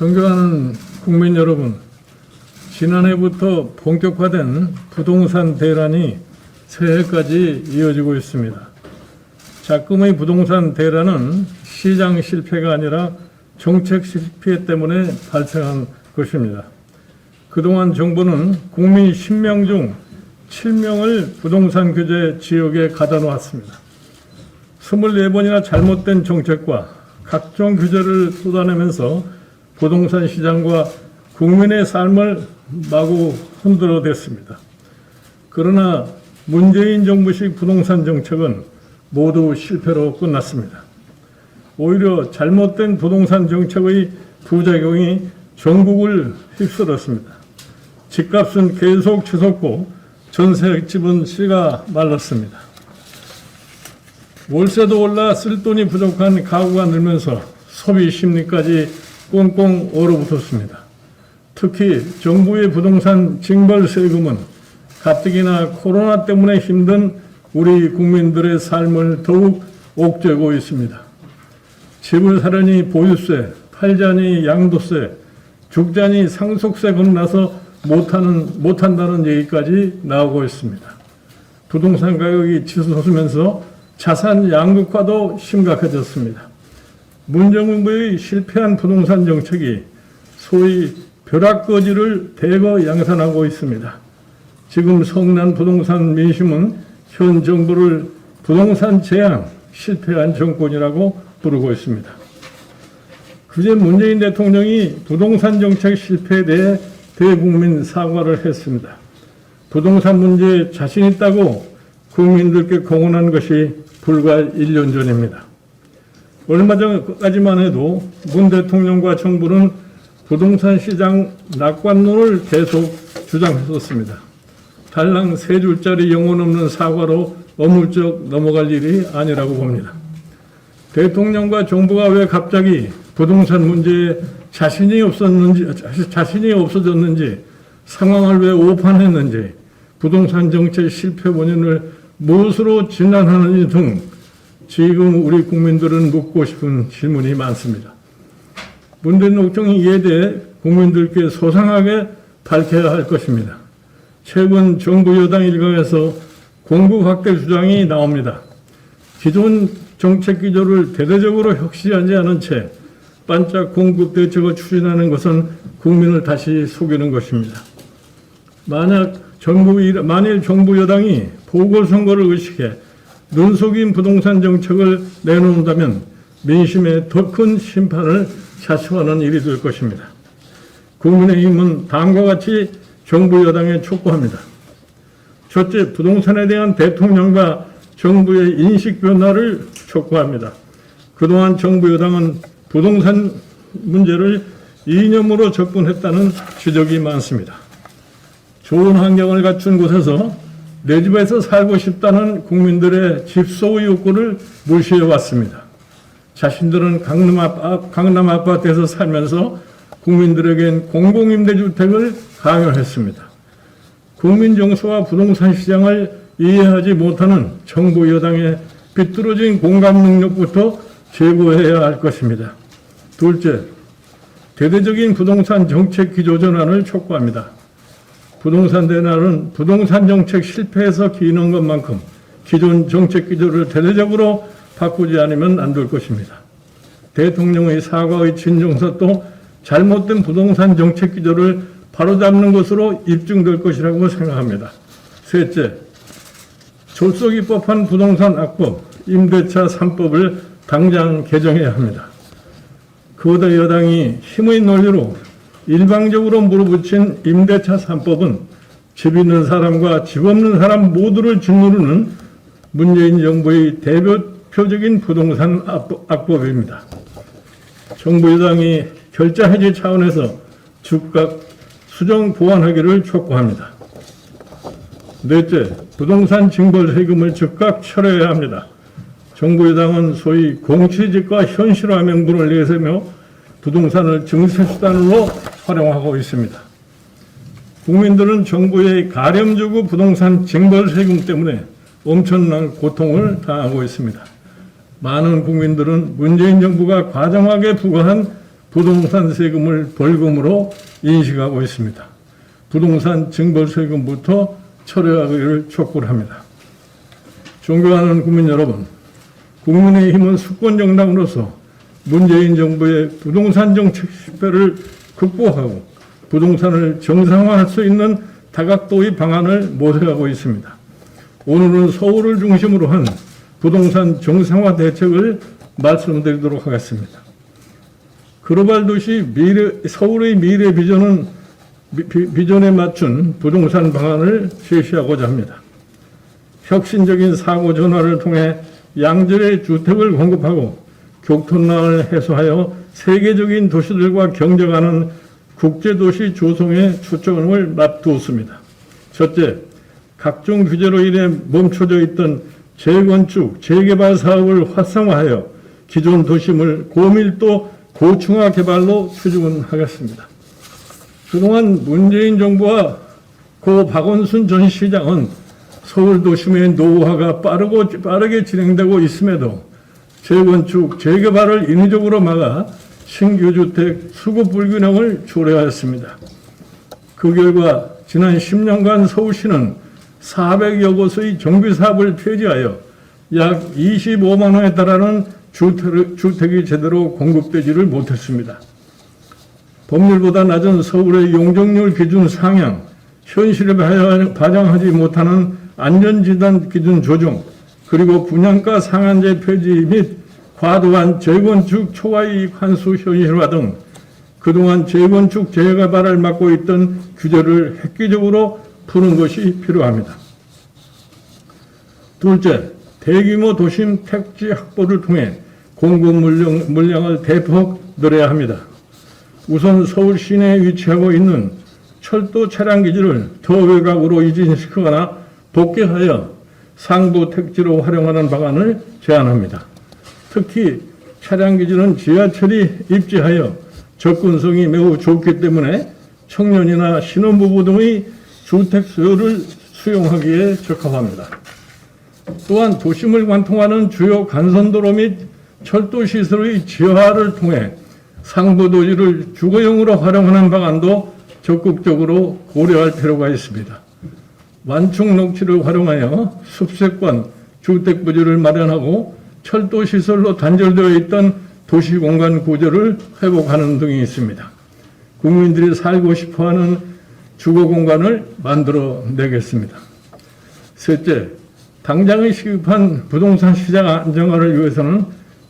존경하는 국민 여러분, 지난해부터 본격화된 부동산 대란이 새해까지 이어지고 있습니다. 작금의 부동산 대란은 시장 실패가 아니라 정책 실패 때문에 발생한 것입니다. 그동안 정부는 국민 10명 중 7명을 부동산 규제 지역에 가다 놓았습니다. 24번이나 잘못된 정책과 각종 규제를 쏟아내면서 부동산 시장과 국민의 삶을 마구 흔들어댔습니다. 그러나 문재인 정부식 부동산 정책은 모두 실패로 끝났습니다. 오히려 잘못된 부동산 정책의 부작용이 전국을 휩쓸었습니다. 집값은 계속 치솟고 전세집은 씨가 말랐습니다. 월세도 올라 쓸 돈이 부족한 가구가 늘면서 소비 심리까지 꽁꽁 얼어붙었습니다. 특히 정부의 부동산 징벌 세금은 가뜩이나 코로나 때문에 힘든 우리 국민들의 삶을 더욱 옥죄고 있습니다. 집을 사려니 보유세, 팔자니 양도세, 죽자니 상속세 겁나서 못한다는 얘기까지 나오고 있습니다. 부동산 가격이 치솟으면서 자산 양극화도 심각해졌습니다. 문정부의 실패한 부동산 정책이 소위 벼락거지를 대거 양산하고 있습니다. 지금 성난 부동산 민심은 현 정부를 부동산 재앙 실패한 정권이라고 부르고 있습니다. 그제 문재인 대통령이 부동산 정책 실패에 대해 대국민 사과를 했습니다. 부동산 문제에 자신 있다고 국민들께 공언한 것이 불과 1년 전입니다. 얼마 전까지만 해도 문 대통령과 정부는 부동산 시장 낙관론을 계속 주장했었습니다. 달랑 3줄짜리 영혼 없는 사과로 어물쩍 넘어갈 일이 아니라고 봅니다. 대통령과 정부가 왜 갑자기 부동산 문제에 자신이 없어졌는지, 상황을 왜 오판했는지, 부동산 정책 실패 원인을 무엇으로 진단하는지 등 지금 우리 국민들은 묻고 싶은 질문이 많습니다. 문 대통령이 이에 대해 국민들께 소상하게 밝혀야 할 것입니다. 최근 정부 여당 일각에서 공급 확대 주장이 나옵니다. 기존 정책 기조를 대대적으로 혁신하지 않은 채 반짝 공급 대책을 추진하는 것은 국민을 다시 속이는 것입니다. 만일 정부 여당이 보궐선거를 의식해 눈속임 부동산 정책을 내놓는다면 민심에 더 큰 심판을 자초하는 일이 될 것입니다. 국민의힘은 다음과 같이 정부 여당에 촉구합니다. 첫째, 부동산에 대한 대통령과 정부의 인식 변화를 촉구합니다. 그동안 정부 여당은 부동산 문제를 이념으로 접근했다는 지적이 많습니다. 좋은 환경을 갖춘 곳에서 내 집에서 살고 싶다는 국민들의 집소유 욕구를 무시해왔습니다. 자신들은 강남 아파트에서 살면서 국민들에겐 공공임대주택을 강요했습니다. 국민 정서와 부동산 시장을 이해하지 못하는 정부 여당의 비뚤어진 공감 능력부터 제고해야 할 것입니다. 둘째, 대대적인 부동산 정책 기조 전환을 촉구합니다. 부동산 대란은 부동산 정책 실패에서 기인한 것만큼 기존 정책 기조를 대대적으로 바꾸지 않으면 안 될 것입니다. 대통령의 사과의 진정서도 잘못된 부동산 정책 기조를 바로잡는 것으로 입증될 것이라고 생각합니다. 셋째, 졸속입법한 부동산 악법, 임대차 3법을 당장 개정해야 합니다. 거대 여당이 힘의 논리로 일방적으로 물어붙인 임대차 3법은 집 있는 사람과 집 없는 사람 모두를 짓누르는 문재인 정부의 대표적인 부동산 악법입니다. 정부 여당이 결자 해지 차원에서 즉각 수정 보완하기를 촉구합니다. 넷째, 부동산 징벌 세금을 즉각 철회해야 합니다. 정부 여당은 소위 공시지가 현실화 명분을 내세우며 부동산을 증세수단으로 활용하고 있습니다. 국민들은 정부의 가렴주고 부동산 징벌 세금 때문에 엄청난 고통을 당하고 있습니다. 많은 국민들은 문재인 정부가 과장하게 부과한 부동산 세금을 벌금으로 인식하고 있습니다. 부동산 증벌세금부터 철회하기를 촉구를 합니다. 존경하는 국민 여러분, 국민의힘은 수권정당으로서 문재인 정부의 부동산 정책 실패를 극복하고 부동산을 정상화할 수 있는 다각도의 방안을 모색하고 있습니다. 오늘은 서울을 중심으로 한 부동산 정상화 대책을 말씀드리도록 하겠습니다. 글로벌 도시 서울의 미래 비전에 맞춘 부동산 방안을 제시하고자 합니다. 혁신적인 사고 전환을 통해 양질의 주택을 공급하고 교통난을 해소하여 세계적인 도시들과 경쟁하는 국제도시 조성에 초점을 맞두었습니다. 첫째, 각종 규제로 인해 멈춰져 있던 재건축, 재개발 사업을 활성화하여 기존 도심을 고밀도 고층화 개발로 추진하겠습니다. 그동안 문재인 정부와 고 박원순 전 시장은 서울 도심의 노후화가 빠르게 진행되고 있음에도 재건축, 재개발을 인위적으로 막아 신규 주택 수급 불균형을 초래하였습니다. 그 결과 지난 10년간 서울시는 400여 곳의 정비 사업을 폐지하여 약 25만 호에 달하는 주택이 제대로 공급되지를 못했습니다. 법률보다 낮은 서울의 용적률 기준 상향, 현실에 반영하지 못하는 안전진단 기준 조정, 그리고 분양가 상한제 폐지 및 과도한 재건축 초과이익 환수 현실화 등 그동안 재건축 재개발을 막고 있던 규제를 획기적으로 푸는 것이 필요합니다. 둘째, 대규모 도심 택지 확보를 통해 공급 물량을 대폭 늘려야 합니다. 우선 서울 시내에 위치하고 있는 철도 차량 기지를 더 외곽으로 이전시키거나 복개하여 상부 택지로 활용하는 방안을 제안합니다. 특히 차량 기지는 지하철이 입지하여 접근성이 매우 좋기 때문에 청년이나 신혼부부 등의 주택 수요를 수용하기에 적합합니다. 또한 도심을 관통하는 주요 간선도로 및 철도 시설의 지하화를 통해 상부 도시를 주거용으로 활용하는 방안도 적극적으로 고려할 필요가 있습니다. 완충 녹지를 활용하여 숲세권, 주택 부지를 마련하고 철도 시설로 단절되어 있던 도시 공간 구조를 회복하는 등이 있습니다. 국민들이 살고 싶어하는 주거 공간을 만들어내겠습니다. 셋째, 당장의 시급한 부동산 시장 안정화를 위해서는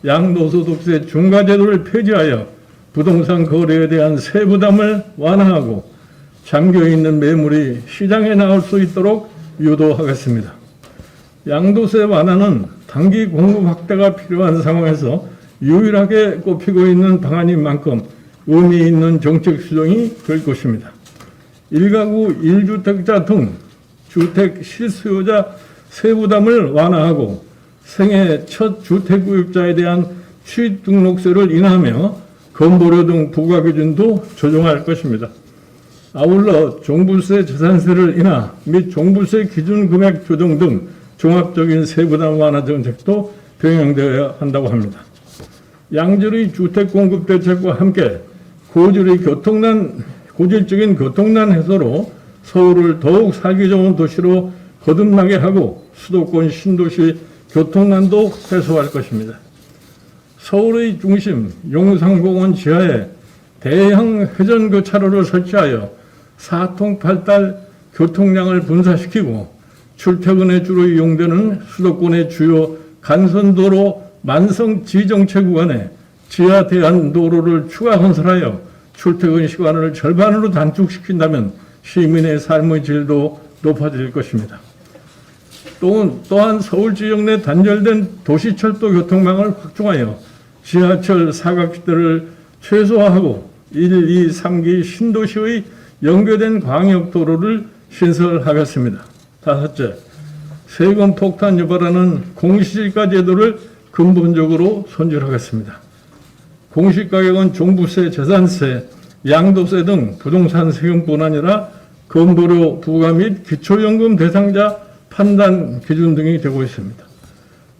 양도소득세 중과제도를 폐지하여 부동산 거래에 대한 세부담을 완화하고 잠겨있는 매물이 시장에 나올 수 있도록 유도하겠습니다. 양도세 완화는 단기 공급 확대가 필요한 상황에서 유일하게 꼽히고 있는 방안인 만큼 의미 있는 정책 수정이 될 것입니다. 1가구 1주택자 등 주택 실수요자 세부담을 완화하고 생애 첫 주택구입자에 대한 취등록세를 인하하며 건보료 등 부과기준도 조정할 것입니다. 아울러 종부세, 재산세를 인하 및 종부세 기준 금액 조정 등 종합적인 세부담 완화 정책도 병행되어야 한다고 합니다. 양질의 주택 공급 대책과 함께 고질적인 교통난 해소로 서울을 더욱 살기 좋은 도시로 거듭나게 하고 수도권 신도시 교통난도 해소할 것입니다. 서울의 중심 용산공원 지하에 대형 회전교차로를 설치하여 4통 8달 교통량을 분산시키고 출퇴근에 주로 이용되는 수도권의 주요 간선도로 만성 지정체 구간에 지하 대안도로를 추가 건설하여 출퇴근 시간을 절반으로 단축시킨다면 시민의 삶의 질도 높아질 것입니다. 또한 서울 지역 내 단절된 도시철도 교통망을 확충하여 지하철 사각지대를 최소화하고 1, 2, 3기 신도시의 연계된 광역도로를 신설하겠습니다. 다섯째, 세금 폭탄 유발하는 공시지가 제도를 근본적으로 손질하겠습니다. 공시가격은 종부세, 재산세, 양도세 등 부동산 세금뿐 아니라 건보료 부과 및 기초연금 대상자 판단 기준 등이 되고 있습니다.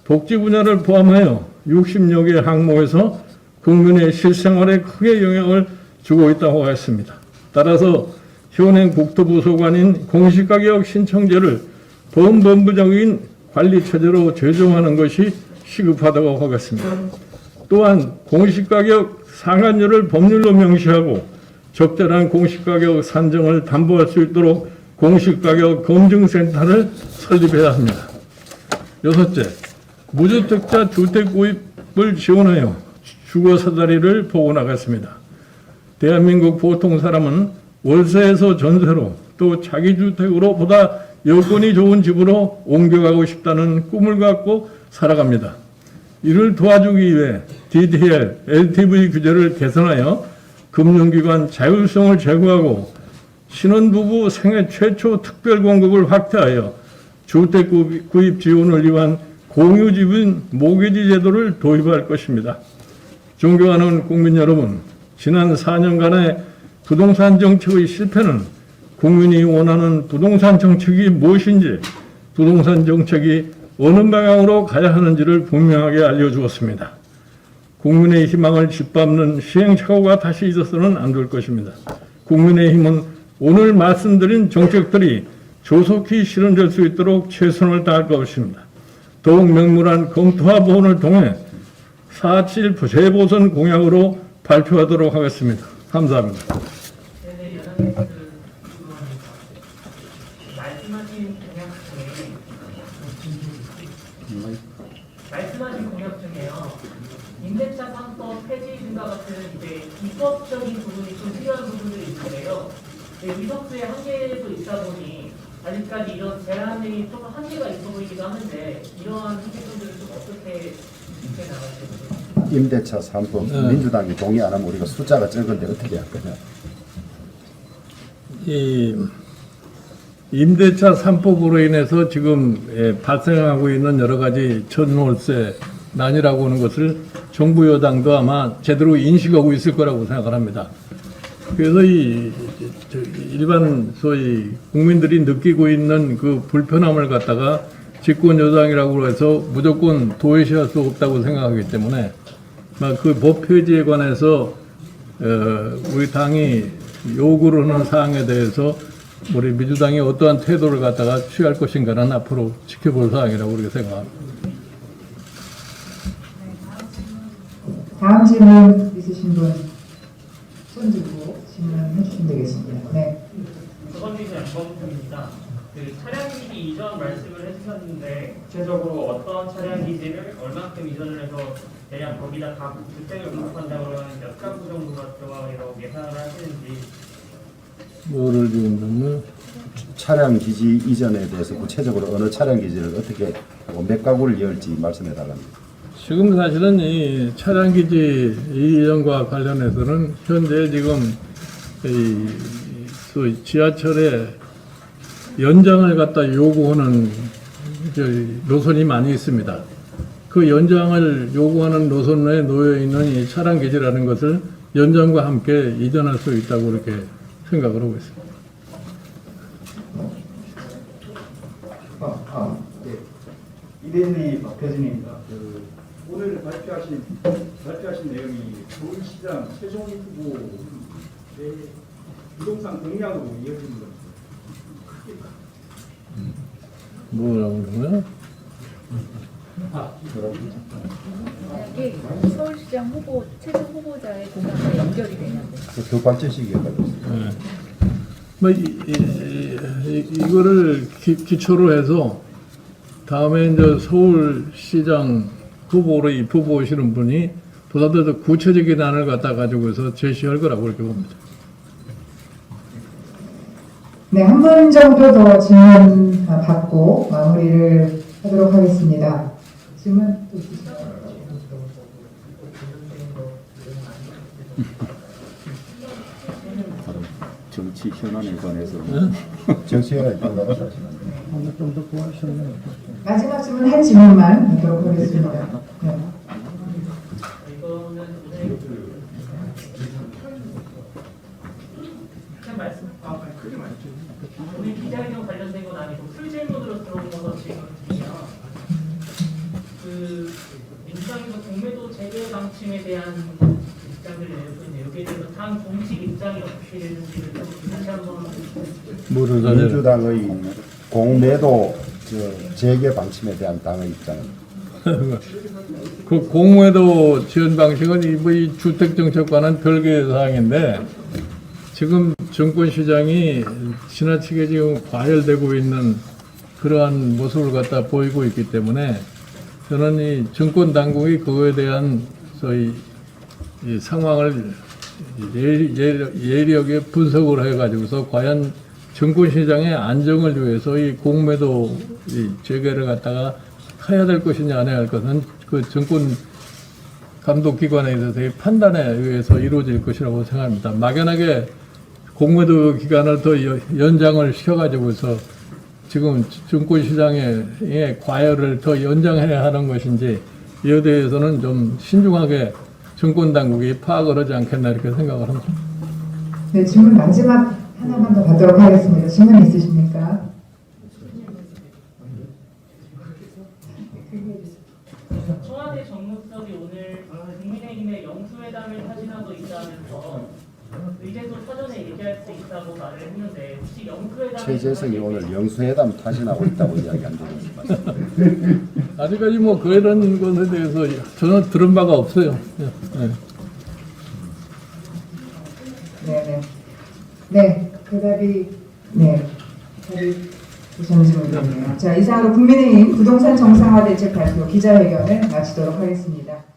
복지 분야를 포함하여 60여 개 항목에서 국민의 실생활에 크게 영향을 주고 있다고 했습니다. 따라서 현행 국토부 소관인 공시가격 신청제를 범본부적인 관리체제로 제정하는 것이 시급하다고 하겠습니다. 또한 공시가격 상한율을 법률로 명시하고 적절한 공시가격 산정을 담보할 수 있도록 공시가격 검증센터를 설립해야 합니다. 여섯째, 무주택자 주택 구입을 지원하여 주거 사다리를 보고 나갔습니다. 대한민국 보통 사람은 월세에서 전세로 또 자기 주택으로 보다 여건이 좋은 집으로 옮겨가고 싶다는 꿈을 갖고 살아갑니다. 이를 도와주기 위해 DDL, LTV 규제를 개선하여 금융기관 자율성을 제고하고 신혼부부 생애 최초 특별 공급을 확대하여 주택 구입 지원을 위한 공유지분 모기지 제도를 도입할 것입니다. 존경하는 국민 여러분, 지난 4년간의 부동산 정책의 실패는 국민이 원하는 부동산 정책이 무엇인지, 부동산 정책이 어느 방향으로 가야 하는지를 분명하게 알려주었습니다. 국민의 희망을 짓밟는 시행착오가 다시 있어서는 안 될 것입니다. 국민의힘은 오늘 말씀드린 정책들이 조속히 실현될 수 있도록 최선을 다할 것입니다. 더욱 명물한 검토와 보완을 통해 4.7 재보선 공약으로 발표하도록 하겠습니다. 감사합니다. 말씀하신 공약 중에요. 임대차 3법 폐지 등과 같은 이제 입법적인 부분이 좀 필요한 부분들이 있는데요. 위석수의 한계도 있다 보니 아직까지 이런 제한이 좀 한계가 있어 보이기도 하는데 이러한 한계점들을 좀 어떻게 나가실까요? 임대차 3법 민주당이 동의 안 하면 우리가 숫자가 적은데 어떻게 할 거냐? 이 임대차 3법으로 인해서 지금 발생하고 있는 여러 가지 전월세 난이라고 하는 것을 정부 여당도 아마 제대로 인식하고 있을 거라고 생각을 합니다. 그래서 일반 소위 국민들이 느끼고 있는 그 불편함을 갖다가 집권 여당이라고 해서 무조건 도외시할 수 없다고 생각하기 때문에 그 법 폐지에 관해서 우리 당이 요구를 하는 사항에 대해서 우리 민주당이 어떠한 태도를 갖다가 취할 것인가는 앞으로 지켜볼 사항이라고 그렇게 생각합니다. 다음 질문 있으신 분 손 들고 질문해 주시면 되겠습니다. 네. 두 번째 양봉입니다. 그 차량 기지 이전 말씀을 해주셨는데 구체적으로 어떤 차량 기지를 얼마큼 이전을 해서 대략 거기다 다 주택을 공급한다고 하면 몇 가구 정도가 들어가라고 예상을 하시는지. 뭐를 지금 넣는? 차량 기지 이전에 대해서 구체적으로 어느 차량 기지를 어떻게 하고 몇 가구를 열지 말씀해 달랍니다. 지금 사실은 이 차량 기지 이전과 관련해서는 현재 지금 소위 지하철에 연장을 갖다 요구하는 노선이 많이 있습니다. 그 연장을 요구하는 노선에 놓여 있는 이 차량 기지라는 것을 연장과 함께 이전할 수 있다고 그렇게 생각을 하고 있습니다. 이대리 박태진입니다. 오늘 발표하신 내용이 서울시장 최종희 후보의 부동산 공약으로 이어지는 겁니다. 뭐라고 그러냐? 만약에 서울시장 후보 최종 후보자의 공약과 연결이 되냐고. 두 번째 시기에 가졌습니다. 이거를 기초로 해서 다음에 이제 서울시장 후보로 입후보시는 분이 보다 더 구체적인 안을 갖다 가지고서 제시할 거라고 그렇게 봅니다. 네, 한 분 정도 더 질문 받고 마무리를 하도록 하겠습니다. 질문 또 있으신가요? 정치 현안에 관해서 정치 현안에 관해서 좀더 구하시면 마지막 질문 한 질문만 하도록 하겠습니다. 네. 이거는 그냥 말씀. 오늘 기자회견 관련된 건 아니고 풀 질문으로 들어온 거서 질문이요. 그 민주당에서 공매도 재개 방침에 대한 입장이 어떻게 되는지를 좀 다시 한번 뭐를 가져 민주당의 공매도 재개 방침에 대한 당의 입장은 그 공매도 지원 방식은 이 주택정책과는 별개의 사항인데 지금 정권시장이 지나치게 지금 과열되고 있는 그러한 모습을 갖다 보이고 있기 때문에 저는 이 정권 당국이 그거에 대한 소위 이 상황을 예리하게 분석을 해가지고서 과연 정권시장의 안정을 위해서 이 공매도 이 재개를 갖다가 해야 될 것이냐 안 해야 할 것은 그 정권 감독기관에 대해서의 판단에 의해서 이루어질 것이라고 생각합니다. 막연하게 공매도 기간을 더 연장을 시켜가지고서 지금 정권시장의 과열을 더 연장해야 하는 것인지 이에 대해서는 좀 신중하게 정권 당국이 파악을 하지 않겠나 이렇게 생각을 합니다. 네, 질문 마지막 하나만 더 받도록 하겠습니다. 질문 있으십니까? 청와대 정무수석이 오늘 국민의힘의 영수회담을 타진하고 있다면서 의제도 사전에 얘기할 수 있다고 말을 했는데 혹시 영수회담 최재성이 오늘 영수회담 타진하고 있다고 이야기한 적이 있습니다. 아직까지 뭐 그런 것에 대해서 저는 들은 바가 없어요. 네. 네네. 네, 그 답이 되셨는지 모르겠네요. 자, 이상으로 국민의힘 부동산 정상화 대책 발표 기자회견을 마치도록 하겠습니다.